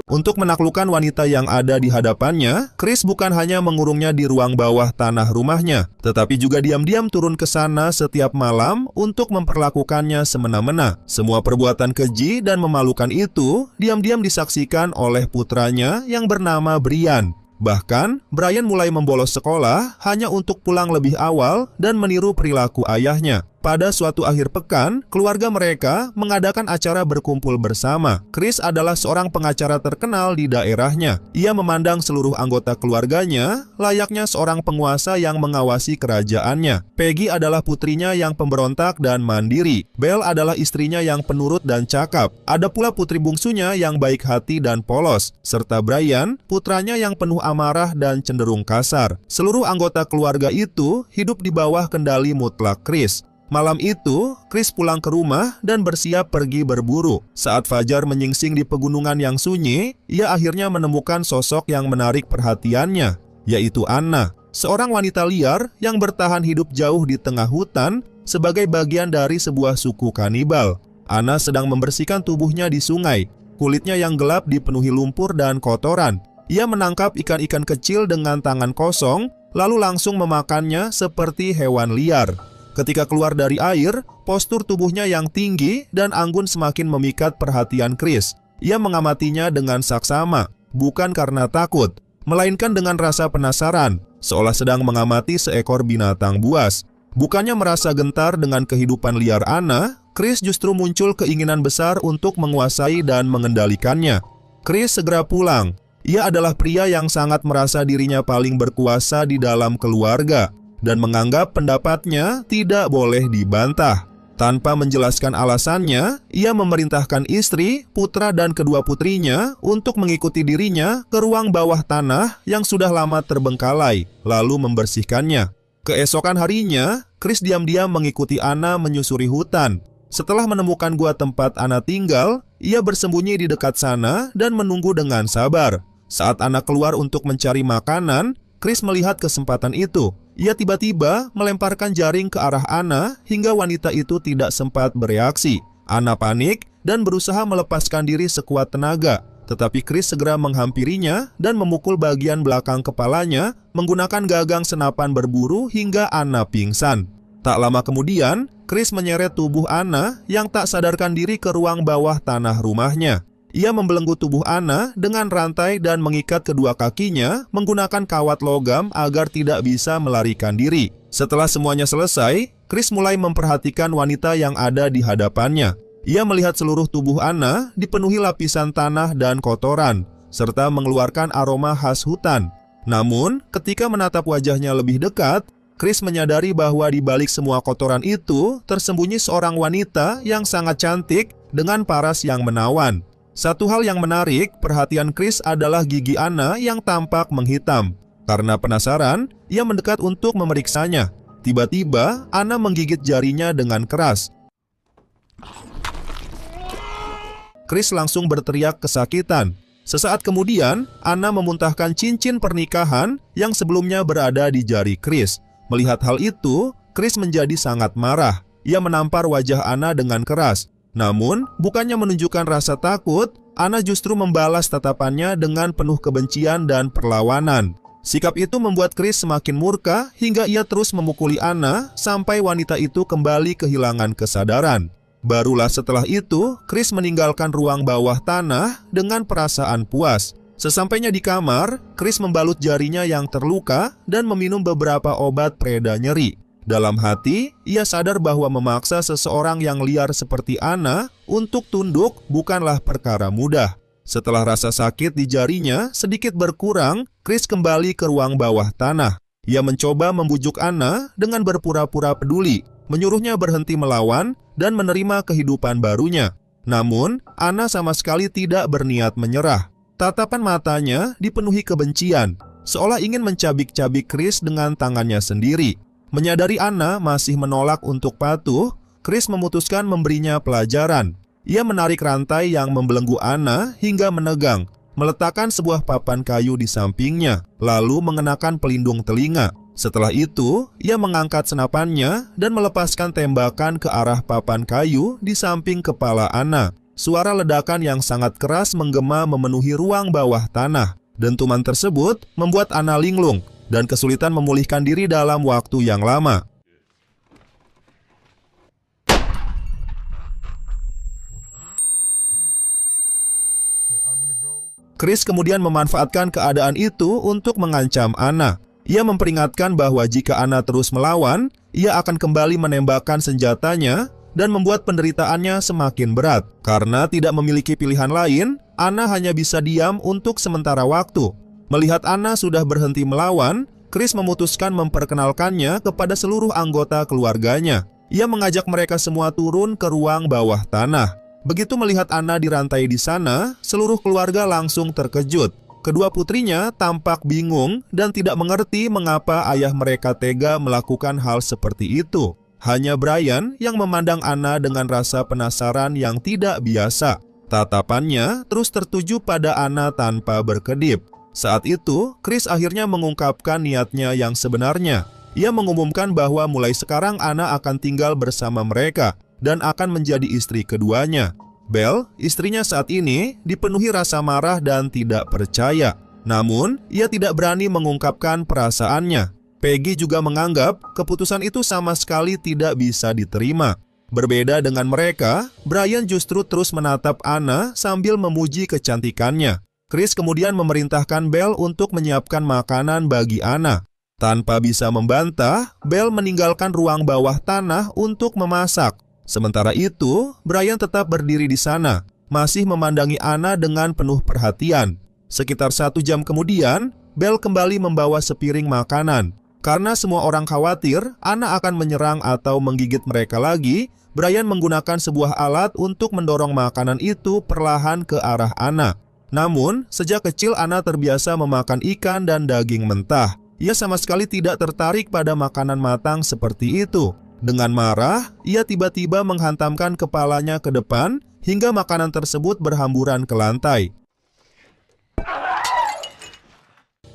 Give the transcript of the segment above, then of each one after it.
Untuk menaklukkan wanita yang ada di hadapannya, Chris bukan hanya mengurungnya di ruang bawah tanah rumahnya, tetapi juga diam-diam turun ke sana setiap malam untuk memperlakukannya semena-mena. Semua perbuatan keji dan memalukan itu diam-diam disaksikan oleh putranya yang bernama Brian. Bahkan, Brian mulai membolos sekolah hanya untuk pulang lebih awal dan meniru perilaku ayahnya. Pada suatu akhir pekan, keluarga mereka mengadakan acara berkumpul bersama. Chris adalah seorang pengacara terkenal di daerahnya. Ia memandang seluruh anggota keluarganya layaknya seorang penguasa yang mengawasi kerajaannya. Peggy adalah putrinya yang pemberontak dan mandiri. Belle adalah istrinya yang penurut dan cakap. Ada pula putri bungsunya yang baik hati dan polos, serta Brian, putranya yang penuh amarah dan cenderung kasar. Seluruh anggota keluarga itu hidup di bawah kendali mutlak Chris. Malam itu, Chris pulang ke rumah dan bersiap pergi berburu. Saat fajar menyingsing di pegunungan yang sunyi, ia akhirnya menemukan sosok yang menarik perhatiannya, yaitu Anna, seorang wanita liar yang bertahan hidup jauh di tengah hutan sebagai bagian dari sebuah suku kanibal. Anna sedang membersihkan tubuhnya di sungai. Kulitnya yang gelap dipenuhi lumpur dan kotoran. Ia menangkap ikan-ikan kecil dengan tangan kosong, lalu langsung memakannya seperti hewan liar. Ketika keluar dari air, postur tubuhnya yang tinggi dan anggun semakin memikat perhatian Chris. Ia mengamatinya dengan saksama, bukan karena takut, melainkan dengan rasa penasaran, seolah sedang mengamati seekor binatang buas. Bukannya merasa gentar dengan kehidupan liar Anna, Chris justru muncul keinginan besar untuk menguasai dan mengendalikannya. Chris segera pulang. Ia adalah pria yang sangat merasa dirinya paling berkuasa di dalam keluarga dan menganggap pendapatnya tidak boleh dibantah. Tanpa menjelaskan alasannya, ia memerintahkan istri, putra, dan kedua putrinya untuk mengikuti dirinya ke ruang bawah tanah yang sudah lama terbengkalai, lalu membersihkannya. Keesokan harinya, Chris diam-diam mengikuti Anna menyusuri hutan. Setelah menemukan gua tempat Anna tinggal, ia bersembunyi di dekat sana dan menunggu dengan sabar. Saat Anna keluar untuk mencari makanan, Chris melihat kesempatan itu. Ia tiba-tiba melemparkan jaring ke arah Anna hingga wanita itu tidak sempat bereaksi. Anna panik dan berusaha melepaskan diri sekuat tenaga, tetapi Chris segera menghampirinya dan memukul bagian belakang kepalanya menggunakan gagang senapan berburu hingga Anna pingsan. Tak lama kemudian, Chris menyeret tubuh Anna yang tak sadarkan diri ke ruang bawah tanah rumahnya. Ia membelenggu tubuh Anna dengan rantai dan mengikat kedua kakinya menggunakan kawat logam agar tidak bisa melarikan diri. Setelah semuanya selesai, Chris mulai memperhatikan wanita yang ada di hadapannya. Ia melihat seluruh tubuh Anna dipenuhi lapisan tanah dan kotoran, serta mengeluarkan aroma khas hutan. Namun, ketika menatap wajahnya lebih dekat, Chris menyadari bahwa di balik semua kotoran itu tersembunyi seorang wanita yang sangat cantik dengan paras yang menawan. Satu hal yang menarik perhatian Chris adalah gigi Anna yang tampak menghitam. Karena penasaran, ia mendekat untuk memeriksanya. Tiba-tiba, Anna menggigit jarinya dengan keras. Chris langsung berteriak kesakitan. Sesaat kemudian, Anna memuntahkan cincin pernikahan yang sebelumnya berada di jari Chris. Melihat hal itu, Chris menjadi sangat marah. Ia menampar wajah Anna dengan keras. Namun, bukannya menunjukkan rasa takut, Anna justru membalas tatapannya dengan penuh kebencian dan perlawanan. Sikap itu membuat Chris semakin murka hingga ia terus memukuli Anna sampai wanita itu kembali kehilangan kesadaran. Barulah setelah itu, Chris meninggalkan ruang bawah tanah dengan perasaan puas. Sesampainya di kamar, Chris membalut jarinya yang terluka dan meminum beberapa obat pereda nyeri. Dalam hati, ia sadar bahwa memaksa seseorang yang liar seperti Anna untuk tunduk bukanlah perkara mudah. Setelah rasa sakit di jarinya sedikit berkurang, Chris kembali ke ruang bawah tanah. Ia mencoba membujuk Anna dengan berpura-pura peduli, menyuruhnya berhenti melawan dan menerima kehidupan barunya. Namun, Anna sama sekali tidak berniat menyerah. Tatapan matanya dipenuhi kebencian, seolah ingin mencabik-cabik Chris dengan tangannya sendiri. Menyadari Anna masih menolak untuk patuh, Chris memutuskan memberinya pelajaran. Ia menarik rantai yang membelenggu Anna hingga menegang, meletakkan sebuah papan kayu di sampingnya, lalu mengenakan pelindung telinga. Setelah itu, ia mengangkat senapannya dan melepaskan tembakan ke arah papan kayu di samping kepala Anna. Suara ledakan yang sangat keras menggema memenuhi ruang bawah tanah. Dentuman tersebut membuat Anna linglung dan kesulitan memulihkan diri dalam waktu yang lama. Chris kemudian memanfaatkan keadaan itu untuk mengancam Anna. Ia memperingatkan bahwa jika Anna terus melawan, ia akan kembali menembakkan senjatanya dan membuat penderitaannya semakin berat. Karena tidak memiliki pilihan lain, Anna hanya bisa diam untuk sementara waktu. Melihat Anna sudah berhenti melawan, Chris memutuskan memperkenalkannya kepada seluruh anggota keluarganya. Ia mengajak mereka semua turun ke ruang bawah tanah. Begitu melihat Anna dirantai di sana, seluruh keluarga langsung terkejut. Kedua putrinya tampak bingung dan tidak mengerti mengapa ayah mereka tega melakukan hal seperti itu. Hanya Brian yang memandang Anna dengan rasa penasaran yang tidak biasa. Tatapannya terus tertuju pada Anna tanpa berkedip. Saat itu, Chris akhirnya mengungkapkan niatnya yang sebenarnya. Ia mengumumkan bahwa mulai sekarang Anna akan tinggal bersama mereka dan akan menjadi istri keduanya. Belle, istrinya saat ini, dipenuhi rasa marah dan tidak percaya. Namun, ia tidak berani mengungkapkan perasaannya. Peggy juga menganggap keputusan itu sama sekali tidak bisa diterima. Berbeda dengan mereka, Brian justru terus menatap Anna sambil memuji kecantikannya. Chris kemudian memerintahkan Belle untuk menyiapkan makanan bagi Anna. Tanpa bisa membantah, Belle meninggalkan ruang bawah tanah untuk memasak. Sementara itu, Brian tetap berdiri di sana, masih memandangi Anna dengan penuh perhatian. Sekitar 1 jam kemudian, Belle kembali membawa sepiring makanan. Karena semua orang khawatir Anna akan menyerang atau menggigit mereka lagi, Brian menggunakan sebuah alat untuk mendorong makanan itu perlahan ke arah Anna. Namun, sejak kecil Anna terbiasa memakan ikan dan daging mentah. Ia sama sekali tidak tertarik pada makanan matang seperti itu. Dengan marah, ia tiba-tiba menghantamkan kepalanya ke depan hingga makanan tersebut berhamburan ke lantai.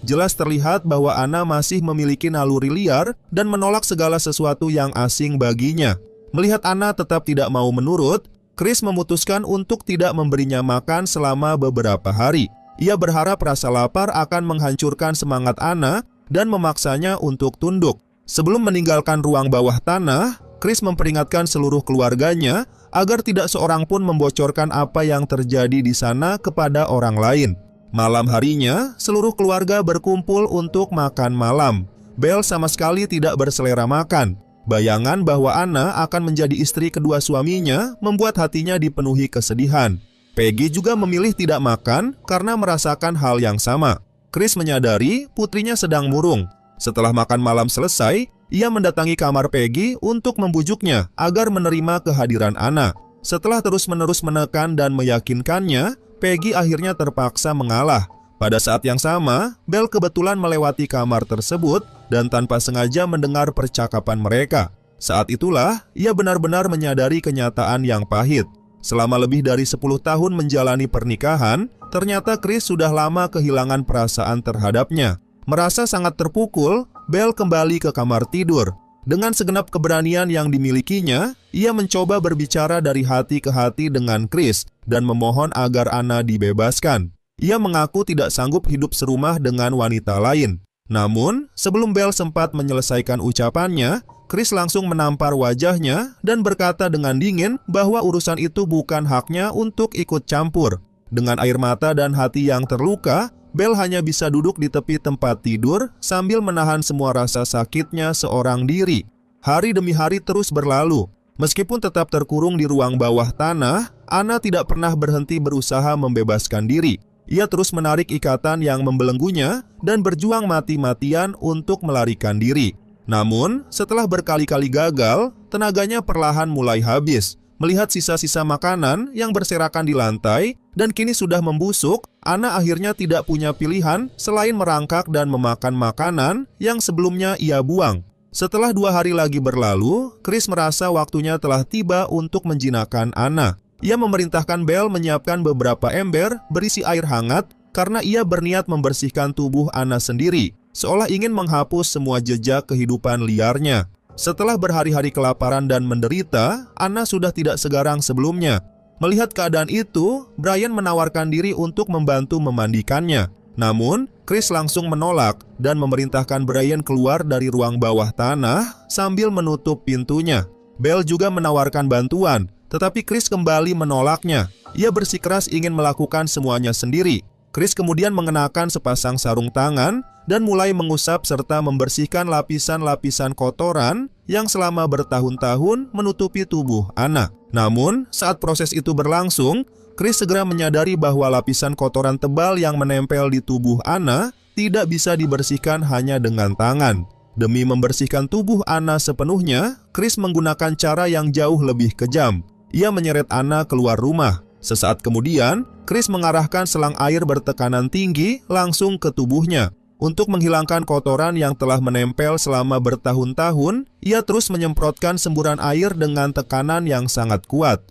Jelas terlihat bahwa Anna masih memiliki naluri liar dan menolak segala sesuatu yang asing baginya. Melihat Anna tetap tidak mau menurut, Chris memutuskan untuk tidak memberinya makan selama beberapa hari. Ia berharap rasa lapar akan menghancurkan semangat Anna dan memaksanya untuk tunduk. Sebelum meninggalkan ruang bawah tanah, Chris memperingatkan seluruh keluarganya agar tidak seorang pun membocorkan apa yang terjadi di sana kepada orang lain. Malam harinya, seluruh keluarga berkumpul untuk makan malam. Belle sama sekali tidak berselera makan. Bayangan bahwa Anna akan menjadi istri kedua suaminya membuat hatinya dipenuhi kesedihan. Peggy juga memilih tidak makan karena merasakan hal yang sama. Chris menyadari putrinya sedang murung. Setelah makan malam selesai, ia mendatangi kamar Peggy untuk membujuknya agar menerima kehadiran Anna. Setelah terus-menerus menekan dan meyakinkannya, Peggy akhirnya terpaksa mengalah. Pada saat yang sama, Belle kebetulan melewati kamar tersebut dan tanpa sengaja mendengar percakapan mereka. Saat itulah, ia benar-benar menyadari kenyataan yang pahit. Selama lebih dari 10 tahun menjalani pernikahan, ternyata Chris sudah lama kehilangan perasaan terhadapnya. Merasa sangat terpukul, Belle kembali ke kamar tidur. Dengan segenap keberanian yang dimilikinya, ia mencoba berbicara dari hati ke hati dengan Chris dan memohon agar Anna dibebaskan. Ia mengaku tidak sanggup hidup serumah dengan wanita lain. Namun, sebelum Belle sempat menyelesaikan ucapannya, Chris langsung menampar wajahnya dan berkata dengan dingin bahwa urusan itu bukan haknya untuk ikut campur. Dengan air mata dan hati yang terluka, Belle hanya bisa duduk di tepi tempat tidur sambil menahan semua rasa sakitnya seorang diri. Hari demi hari terus berlalu. Meskipun tetap terkurung di ruang bawah tanah, Anna tidak pernah berhenti berusaha membebaskan diri. Ia terus menarik ikatan yang membelenggunya dan berjuang mati-matian untuk melarikan diri. Namun, setelah berkali-kali gagal, tenaganya perlahan mulai habis. Melihat sisa-sisa makanan yang berserakan di lantai dan kini sudah membusuk, Anna akhirnya tidak punya pilihan selain merangkak dan memakan makanan yang sebelumnya ia buang. Setelah 2 hari lagi berlalu, Chris merasa waktunya telah tiba untuk menjinakkan Anna. Ia memerintahkan Belle menyiapkan beberapa ember berisi air hangat karena ia berniat membersihkan tubuh Anna sendiri. seolah ingin menghapus semua jejak kehidupan liarnya. Setelah berhari-hari kelaparan dan menderita, Anna sudah tidak segarang sebelumnya. Melihat keadaan itu, Brian menawarkan diri untuk membantu memandikannya. Namun, Chris langsung menolak dan memerintahkan Brian keluar dari ruang bawah tanah sambil menutup pintunya. Belle juga menawarkan bantuan, tetapi Chris kembali menolaknya. Ia bersikeras ingin melakukan semuanya sendiri. Chris kemudian mengenakan sepasang sarung tangan dan mulai mengusap serta membersihkan lapisan-lapisan kotoran yang selama bertahun-tahun menutupi tubuh Anna. Namun, saat proses itu berlangsung, Chris segera menyadari bahwa lapisan kotoran tebal yang menempel di tubuh Anna tidak bisa dibersihkan hanya dengan tangan. Demi membersihkan tubuh Anna sepenuhnya, Chris menggunakan cara yang jauh lebih kejam. Ia menyeret Anna keluar rumah. Sesaat kemudian, Chris mengarahkan selang air bertekanan tinggi langsung ke tubuhnya. Untuk menghilangkan kotoran yang telah menempel selama bertahun-tahun, ia terus menyemprotkan semburan air dengan tekanan yang sangat kuat.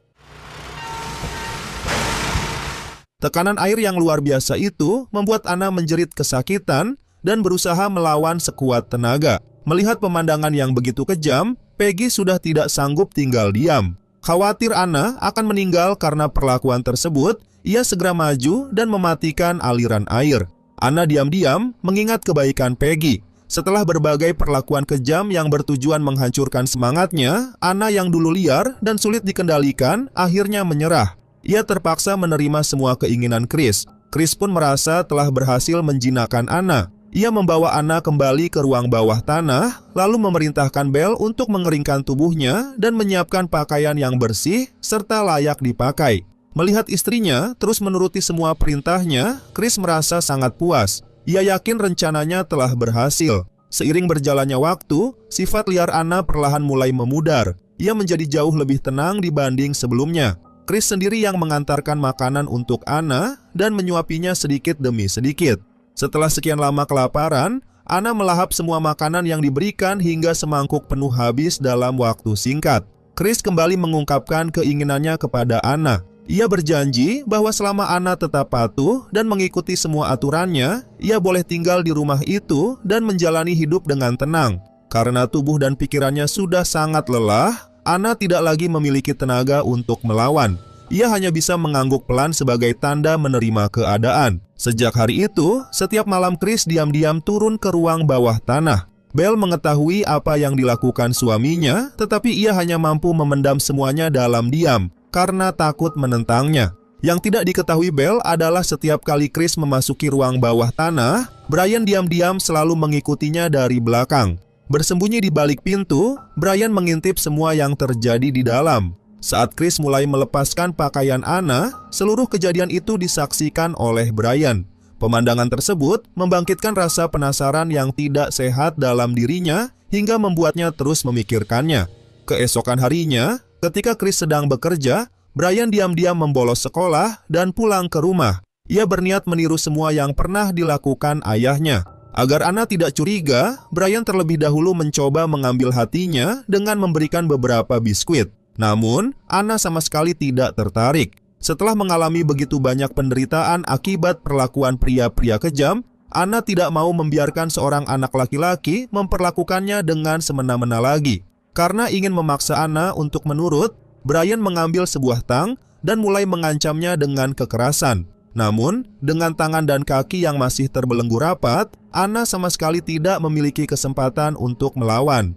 Tekanan air yang luar biasa itu membuat Anna menjerit kesakitan dan berusaha melawan sekuat tenaga. Melihat pemandangan yang begitu kejam, Peggy sudah tidak sanggup tinggal diam. Khawatir Anna akan meninggal karena perlakuan tersebut, ia segera maju dan mematikan aliran air. Anna diam-diam mengingat kebaikan Peggy. Setelah berbagai perlakuan kejam yang bertujuan menghancurkan semangatnya, Anna yang dulu liar dan sulit dikendalikan akhirnya menyerah. Ia terpaksa menerima semua keinginan Chris. Chris pun merasa telah berhasil menjinakkan Anna. Ia membawa Anna kembali ke ruang bawah tanah, lalu memerintahkan Belle untuk mengeringkan tubuhnya dan menyiapkan pakaian yang bersih serta layak dipakai. Melihat istrinya terus menuruti semua perintahnya, Chris merasa sangat puas. Ia yakin rencananya telah berhasil. Seiring berjalannya waktu, sifat liar Anna perlahan mulai memudar. Ia menjadi jauh lebih tenang dibanding sebelumnya. Chris sendiri yang mengantarkan makanan untuk Anna dan menyuapinya sedikit demi sedikit. Setelah sekian lama kelaparan, Anna melahap semua makanan yang diberikan hingga semangkuk penuh habis dalam waktu singkat. Chris kembali mengungkapkan keinginannya kepada Anna. Ia berjanji bahwa selama Anna tetap patuh dan mengikuti semua aturannya, ia boleh tinggal di rumah itu dan menjalani hidup dengan tenang. Karena tubuh dan pikirannya sudah sangat lelah, Anna tidak lagi memiliki tenaga untuk melawan. Ia hanya bisa mengangguk pelan sebagai tanda menerima keadaan. Sejak hari itu, setiap malam Chris diam-diam turun ke ruang bawah tanah. Belle mengetahui apa yang dilakukan suaminya, tetapi ia hanya mampu memendam semuanya dalam diam karena takut menentangnya. Yang tidak diketahui Belle adalah setiap kali Chris memasuki ruang bawah tanah, Brian diam-diam selalu mengikutinya dari belakang. Bersembunyi di balik pintu, Brian mengintip semua yang terjadi di dalam. Saat Chris mulai melepaskan pakaian Anna, seluruh kejadian itu disaksikan oleh Brian. Pemandangan tersebut membangkitkan rasa penasaran yang tidak sehat dalam dirinya hingga membuatnya terus memikirkannya. Keesokan harinya, ketika Chris sedang bekerja, Brian diam-diam membolos sekolah dan pulang ke rumah. Ia berniat meniru semua yang pernah dilakukan ayahnya. Agar Anna tidak curiga, Brian terlebih dahulu mencoba mengambil hatinya dengan memberikan beberapa biskuit. Namun, Anna sama sekali tidak tertarik. Setelah mengalami begitu banyak penderitaan akibat perlakuan pria-pria kejam, Anna tidak mau membiarkan seorang anak laki-laki memperlakukannya dengan semena-mena lagi. Karena ingin memaksa Anna untuk menurut, Brian mengambil sebuah tang dan mulai mengancamnya dengan kekerasan. Namun, dengan tangan dan kaki yang masih terbelenggu rapat, Anna sama sekali tidak memiliki kesempatan untuk melawan.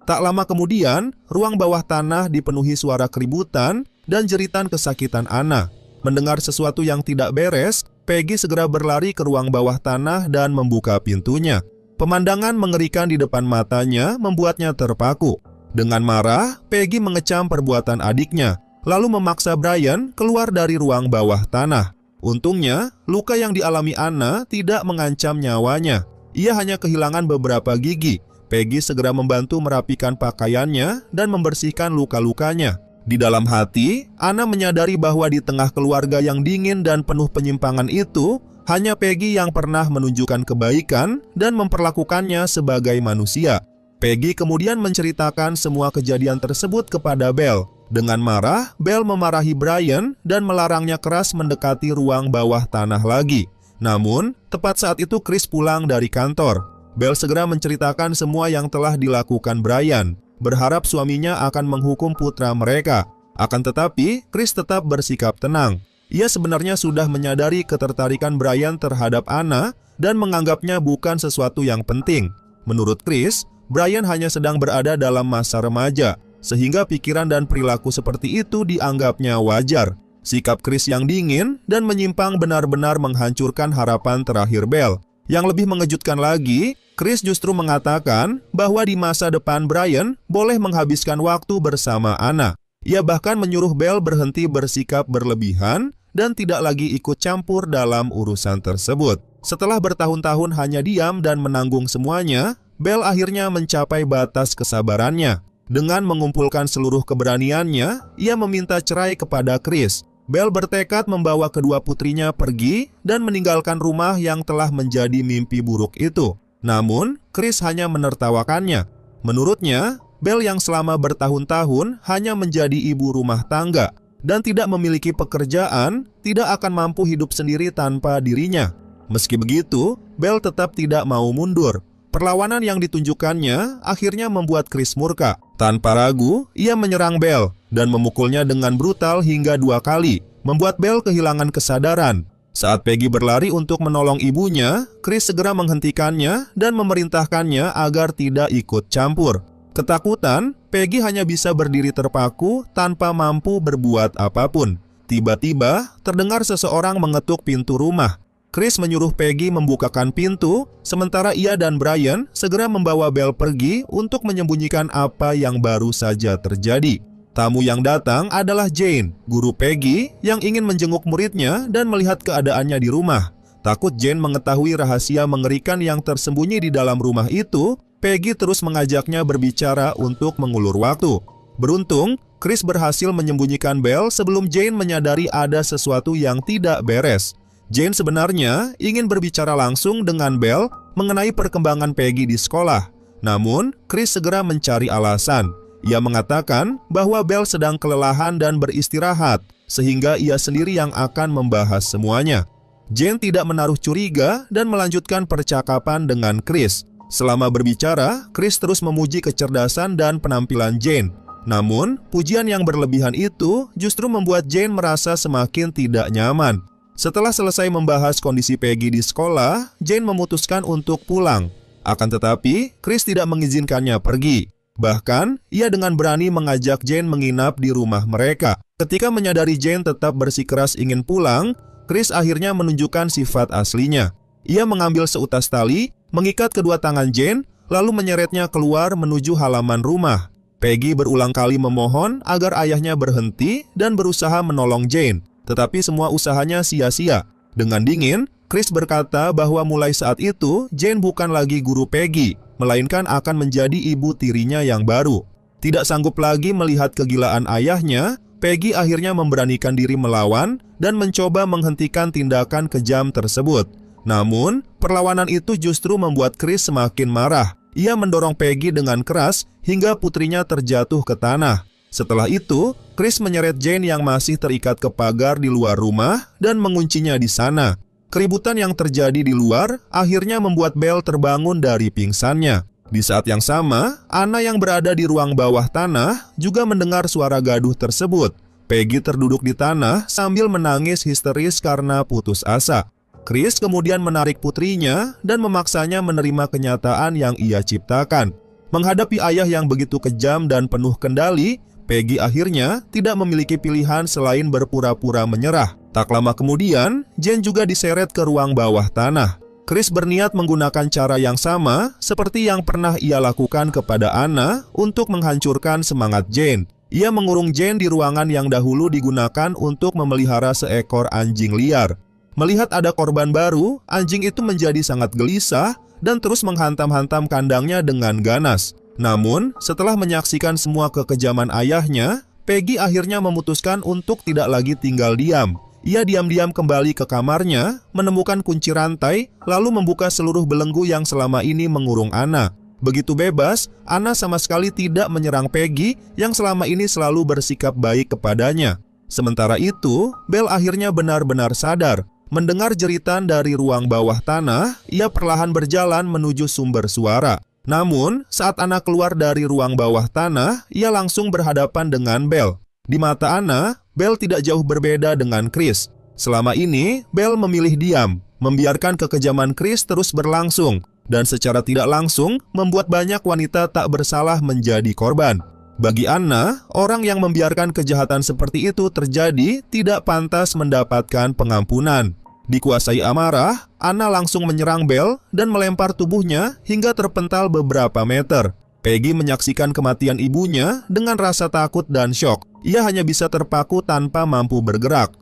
Tak lama kemudian, ruang bawah tanah dipenuhi suara keributan dan jeritan kesakitan Anna. Mendengar sesuatu yang tidak beres, Peggy segera berlari ke ruang bawah tanah dan membuka pintunya. Pemandangan mengerikan di depan matanya membuatnya terpaku. Dengan marah, Peggy mengecam perbuatan adiknya, lalu memaksa Brian keluar dari ruang bawah tanah. Untungnya, luka yang dialami Anna tidak mengancam nyawanya. Ia hanya kehilangan beberapa gigi. Peggy segera membantu merapikan pakaiannya dan membersihkan luka-lukanya. Di dalam hati, Anna menyadari bahwa di tengah keluarga yang dingin dan penuh penyimpangan itu, hanya Peggy yang pernah menunjukkan kebaikan dan memperlakukannya sebagai manusia. Peggy kemudian menceritakan semua kejadian tersebut kepada Belle. Dengan marah, Belle memarahi Brian dan melarangnya keras mendekati ruang bawah tanah lagi. Namun, tepat saat itu Chris pulang dari kantor. Belle segera menceritakan semua yang telah dilakukan Brian, berharap suaminya akan menghukum putra mereka. Akan tetapi, Chris tetap bersikap tenang. Ia sebenarnya sudah menyadari ketertarikan Brian terhadap Anna dan menganggapnya bukan sesuatu yang penting. Menurut Chris, Brian hanya sedang berada dalam masa remaja, sehingga pikiran dan perilaku seperti itu dianggapnya wajar. Sikap Chris yang dingin dan menyimpang benar-benar menghancurkan harapan terakhir Belle. Yang lebih mengejutkan lagi, Chris justru mengatakan bahwa di masa depan Brian boleh menghabiskan waktu bersama Anna. Ia bahkan menyuruh Belle berhenti bersikap berlebihan dan tidak lagi ikut campur dalam urusan tersebut. Setelah bertahun-tahun hanya diam dan menanggung semuanya, Belle akhirnya mencapai batas kesabarannya. Dengan mengumpulkan seluruh keberaniannya, ia meminta cerai kepada Chris. Belle bertekad membawa kedua putrinya pergi dan meninggalkan rumah yang telah menjadi mimpi buruk itu. Namun, Chris hanya menertawakannya. Menurutnya, Belle yang selama bertahun-tahun hanya menjadi ibu rumah tangga dan tidak memiliki pekerjaan, tidak akan mampu hidup sendiri tanpa dirinya. Meski begitu, Belle tetap tidak mau mundur. Perlawanan yang ditunjukkannya akhirnya membuat Chris murka. Tanpa ragu, ia menyerang Belle dan memukulnya dengan brutal hingga 2 kali, membuat Belle kehilangan kesadaran. Saat Peggy berlari untuk menolong ibunya, Chris segera menghentikannya dan memerintahkannya agar tidak ikut campur. Ketakutan, Peggy hanya bisa berdiri terpaku tanpa mampu berbuat apapun. Tiba-tiba, terdengar seseorang mengetuk pintu rumah. Chris menyuruh Peggy membukakan pintu, sementara ia dan Brian segera membawa Belle pergi untuk menyembunyikan apa yang baru saja terjadi. Tamu yang datang adalah Jane, guru Peggy yang ingin menjenguk muridnya dan melihat keadaannya di rumah. Takut Jane mengetahui rahasia mengerikan yang tersembunyi di dalam rumah itu, Peggy terus mengajaknya berbicara untuk mengulur waktu. Beruntung, Chris berhasil menyembunyikan Belle sebelum Jane menyadari ada sesuatu yang tidak beres. Jane sebenarnya ingin berbicara langsung dengan Belle mengenai perkembangan Peggy di sekolah. Namun, Chris segera mencari alasan. Ia mengatakan bahwa Belle sedang kelelahan dan beristirahat, sehingga ia sendiri yang akan membahas semuanya. Jane tidak menaruh curiga dan melanjutkan percakapan dengan Chris. Selama berbicara, Chris terus memuji kecerdasan dan penampilan Jane. Namun, pujian yang berlebihan itu justru membuat Jane merasa semakin tidak nyaman. Setelah selesai membahas kondisi Peggy di sekolah, Jane memutuskan untuk pulang. Akan tetapi, Chris tidak mengizinkannya pergi. Bahkan, ia dengan berani mengajak Jane menginap di rumah mereka. Ketika menyadari Jane tetap bersikeras ingin pulang, Chris akhirnya menunjukkan sifat aslinya. Ia mengambil seutas tali, mengikat kedua tangan Jane, lalu menyeretnya keluar menuju halaman rumah. Peggy berulang kali memohon agar ayahnya berhenti dan berusaha menolong Jane. Tetapi semua usahanya sia-sia. Dengan dingin, Chris berkata bahwa mulai saat itu Jane bukan lagi guru Peggy, melainkan akan menjadi ibu tirinya yang baru. Tidak sanggup lagi melihat kegilaan ayahnya, Peggy akhirnya memberanikan diri melawan dan mencoba menghentikan tindakan kejam tersebut. Namun, perlawanan itu justru membuat Chris semakin marah. Ia mendorong Peggy dengan keras hingga putrinya terjatuh ke tanah. Setelah itu, Chris menyeret Jane yang masih terikat ke pagar di luar rumah dan menguncinya di sana. Keributan yang terjadi di luar akhirnya membuat Belle terbangun dari pingsannya. Di saat yang sama, Anna yang berada di ruang bawah tanah juga mendengar suara gaduh tersebut. Peggy terduduk di tanah sambil menangis histeris karena putus asa. Chris kemudian menarik putrinya dan memaksanya menerima kenyataan yang ia ciptakan. Menghadapi ayah yang begitu kejam dan penuh kendali, Peggy akhirnya tidak memiliki pilihan selain berpura-pura menyerah. Tak lama kemudian, Jane juga diseret ke ruang bawah tanah. Chris berniat menggunakan cara yang sama seperti yang pernah ia lakukan kepada Anna untuk menghancurkan semangat Jane. Ia mengurung Jane di ruangan yang dahulu digunakan untuk memelihara seekor anjing liar. Melihat ada korban baru, anjing itu menjadi sangat gelisah dan terus menghantam-hantam kandangnya dengan ganas. Namun, setelah menyaksikan semua kekejaman ayahnya, Peggy akhirnya memutuskan untuk tidak lagi tinggal diam. Ia diam-diam kembali ke kamarnya, menemukan kunci rantai, lalu membuka seluruh belenggu yang selama ini mengurung Anna. Begitu bebas, Anna sama sekali tidak menyerang Peggy yang selama ini selalu bersikap baik kepadanya. Sementara itu, Belle akhirnya benar-benar sadar. Mendengar jeritan dari ruang bawah tanah, ia perlahan berjalan menuju sumber suara. Namun, saat Anna keluar dari ruang bawah tanah, ia langsung berhadapan dengan Belle. Di mata Anna, Belle tidak jauh berbeda dengan Chris. Selama ini, Belle memilih diam, membiarkan kekejaman Chris terus berlangsung, dan secara tidak langsung membuat banyak wanita tak bersalah menjadi korban. Bagi Anna, orang yang membiarkan kejahatan seperti itu terjadi tidak pantas mendapatkan pengampunan. Dikuasai amarah, Anna langsung menyerang Belle dan melempar tubuhnya hingga terpental beberapa meter. Peggy menyaksikan kematian ibunya dengan rasa takut dan syok. Ia hanya bisa terpaku tanpa mampu bergerak.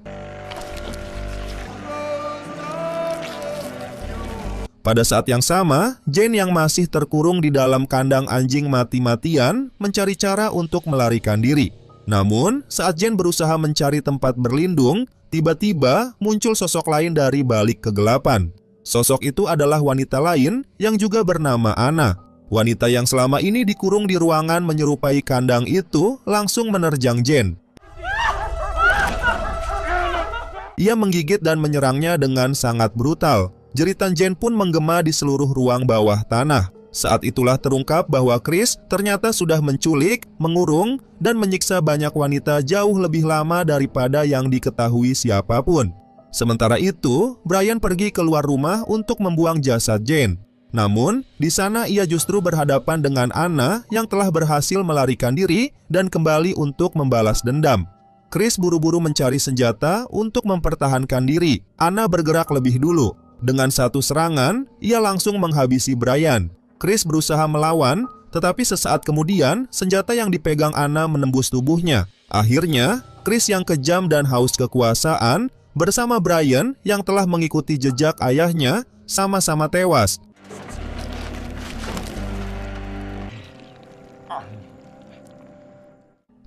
Pada saat yang sama, Jane yang masih terkurung di dalam kandang anjing mati-matian mencari cara untuk melarikan diri. Namun, saat Jane berusaha mencari tempat berlindung, tiba-tiba muncul sosok lain dari balik kegelapan. Sosok itu adalah wanita lain yang juga bernama Anna. Wanita yang selama ini dikurung di ruangan menyerupai kandang itu langsung menerjang Jane. Ia menggigit dan menyerangnya dengan sangat brutal. Jeritan Jane pun menggema di seluruh ruang bawah tanah. Saat itulah terungkap bahwa Chris ternyata sudah menculik, mengurung, dan menyiksa banyak wanita jauh lebih lama daripada yang diketahui siapapun. Sementara itu, Brian pergi keluar rumah untuk membuang jasad Jane. Namun, di sana ia justru berhadapan dengan Anna yang telah berhasil melarikan diri dan kembali untuk membalas dendam. Chris buru-buru mencari senjata untuk mempertahankan diri. Anna bergerak lebih dulu. Dengan satu serangan, ia langsung menghabisi Brian. Chris berusaha melawan, tetapi sesaat kemudian senjata yang dipegang Anna menembus tubuhnya. Akhirnya, Chris yang kejam dan haus kekuasaan bersama Brian yang telah mengikuti jejak ayahnya sama-sama tewas.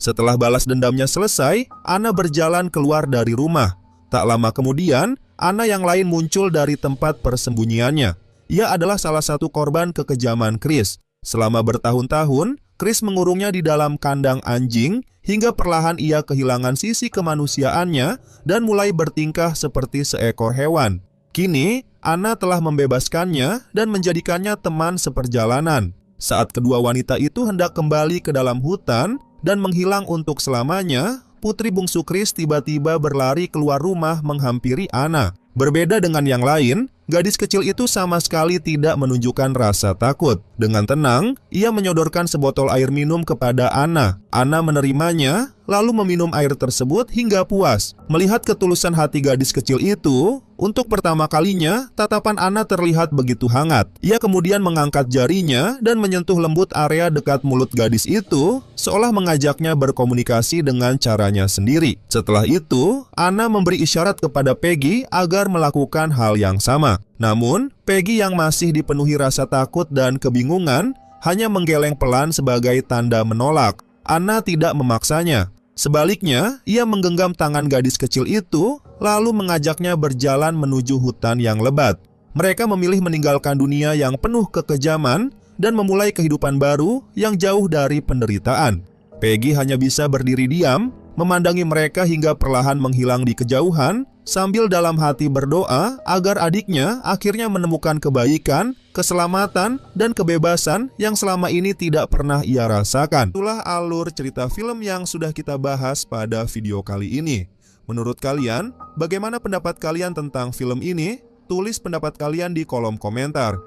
Setelah balas dendamnya selesai, Anna berjalan keluar dari rumah. Tak lama kemudian, Anna yang lain muncul dari tempat persembunyiannya. Ia adalah salah satu korban kekejaman Chris. Selama bertahun-tahun, Chris mengurungnya di dalam kandang anjing hingga perlahan ia kehilangan sisi kemanusiaannya dan mulai bertingkah seperti seekor hewan. Kini, Anna telah membebaskannya dan menjadikannya teman seperjalanan. Saat kedua wanita itu hendak kembali ke dalam hutan dan menghilang untuk selamanya, putri bungsu Chris tiba-tiba berlari keluar rumah menghampiri Anna. Berbeda dengan yang lain, gadis kecil itu sama sekali tidak menunjukkan rasa takut. Dengan tenang, ia menyodorkan sebotol air minum kepada Anna. Anna menerimanya, lalu meminum air tersebut hingga puas. Melihat ketulusan hati gadis kecil itu, untuk pertama kalinya, tatapan Anna terlihat begitu hangat. Ia kemudian mengangkat jarinya dan menyentuh lembut area dekat mulut gadis itu, seolah mengajaknya berkomunikasi dengan caranya sendiri. Setelah itu, Anna memberi isyarat kepada Peggy agar melakukan hal yang sama. Namun, Peggy yang masih dipenuhi rasa takut dan kebingungan hanya menggeleng pelan sebagai tanda menolak. Anna tidak memaksanya. Sebaliknya, ia menggenggam tangan gadis kecil itu, lalu mengajaknya berjalan menuju hutan yang lebat. Mereka memilih meninggalkan dunia yang penuh kekejaman dan memulai kehidupan baru yang jauh dari penderitaan. Peggy hanya bisa berdiri diam, memandangi mereka hingga perlahan menghilang di kejauhan, sambil dalam hati berdoa agar adiknya akhirnya menemukan kebaikan, keselamatan, dan kebebasan yang selama ini tidak pernah ia rasakan. Itulah alur cerita film yang sudah kita bahas pada video kali ini. Menurut kalian, bagaimana pendapat kalian tentang film ini? Tulis pendapat kalian di kolom komentar.